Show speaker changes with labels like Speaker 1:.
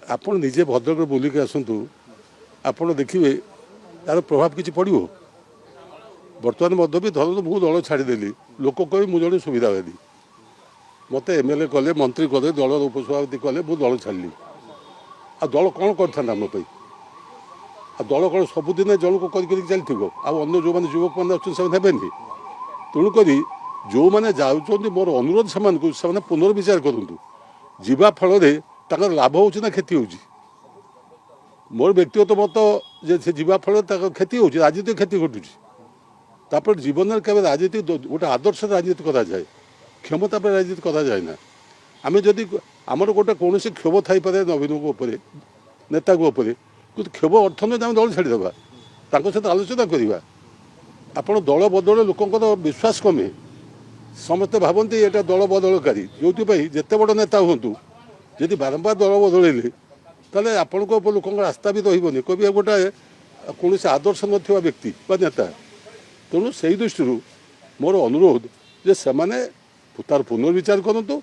Speaker 1: ଆପଣ ନିଜେ ଭଦ୍ରକରେ ବୁଲିକି ଆସନ୍ତୁ, ଆପଣ ଦେଖିବେ ତାର ପ୍ରଭାବ କିଛି ପଡ଼ିବ। ବର୍ତ୍ତମାନ ମଧ୍ୟ ବି ଧରନ୍ତୁ ମୁଁ ଦଳ ଛାଡ଼ିଦେଲି, ଲୋକ କହିବେ ମୁଁ ଜଣେ ସୁବିଧାବାଦୀ, ମୋତେ MLA କଲେ, ମନ୍ତ୍ରୀ କଲେ, ଦଳର ଉପସଭାପତି କଲେ, ମୁଁ ଦଳ ଛାଡ଼ିଲି। ଆଉ ଦଳ କ'ଣ କରିଥାନ୍ତା ଆମ ପାଇଁ? ଆଉ ଦଳ କ'ଣ ସବୁଦିନେ ଜଣକୁ କରିକି ଚାଲିଥିବ? ଆଉ ଅନ୍ୟ ଯେଉଁମାନେ ଯୁବକମାନେ ଅଛନ୍ତି ସେମାନେ ହେବେନି? ତେଣୁକରି ଯେଉଁମାନେ ଯାଉଛନ୍ତି, ମୋର ଅନୁରୋଧ ସେମାନଙ୍କୁ, ସେମାନେ ପୁନର୍ବିଚାର କରନ୍ତୁ। ଯିବା ଫଳରେ ତାଙ୍କର ଲାଭ ହେଉଛି ନା କ୍ଷତି ହେଉଛି? ମୋର ବ୍ୟକ୍ତିଗତ ମତ ଯେ ସେ ଯିବା ଫଳରେ ତାଙ୍କର କ୍ଷତି ହେଉଛି, ରାଜନୀତିକ କ୍ଷତି ଘଟୁଛି। ତାପରେ ଜୀବନରେ କେବେ ରାଜନୀତି ଗୋଟେ ଆଦର୍ଶ ରାଜନୀତି କରାଯାଏ, କ୍ଷମତା ପାଇଁ ରାଜନୀତି କରାଯାଏ ନା। ଆମେ ଯଦି ଆମର ଗୋଟେ କୌଣସି କ୍ଷୋଭ ଥାଇପାରେ ନବୀନଙ୍କ ଉପରେ, ନେତାଙ୍କ ଉପରେ, କିନ୍ତୁ କ୍ଷୋଭ ଅର୍ଥ ନୁହେଁ ଆମେ ଦଳ ଛାଡ଼ିଦେବା, ତାଙ୍କ ସହିତ ଆଲୋଚନା କରିବା। ଆପଣ ଦଳ ବଦଳରେ ଲୋକଙ୍କର ବିଶ୍ୱାସ କମେ, ସମସ୍ତେ ଭାବନ୍ତି ଏଇଟା ଦଳ ବଦଳକାରୀ। ଯେଉଁଥିପାଇଁ ଯେତେ ବଡ଼ ନେତା ହୁଅନ୍ତୁ, ଯଦି ବାରମ୍ବାର ଦଳ ବଦଳେଇଲେ ତାହେଲେ ଆପଣଙ୍କ ଉପରେ ଲୋକଙ୍କର ଆସ୍ଥା ବି ରହିବନି, କହିବେ ଗୋଟେ କୌଣସି ଆଦର୍ଶ ନଥିବା ବ୍ୟକ୍ତି ବା ନେତା। ତେଣୁ ସେହି ଦୃଷ୍ଟିରୁ ମୋର ଅନୁରୋଧ ଯେ ସେମାନେ ତାର ପୁନର୍ବିଚାର କରନ୍ତୁ।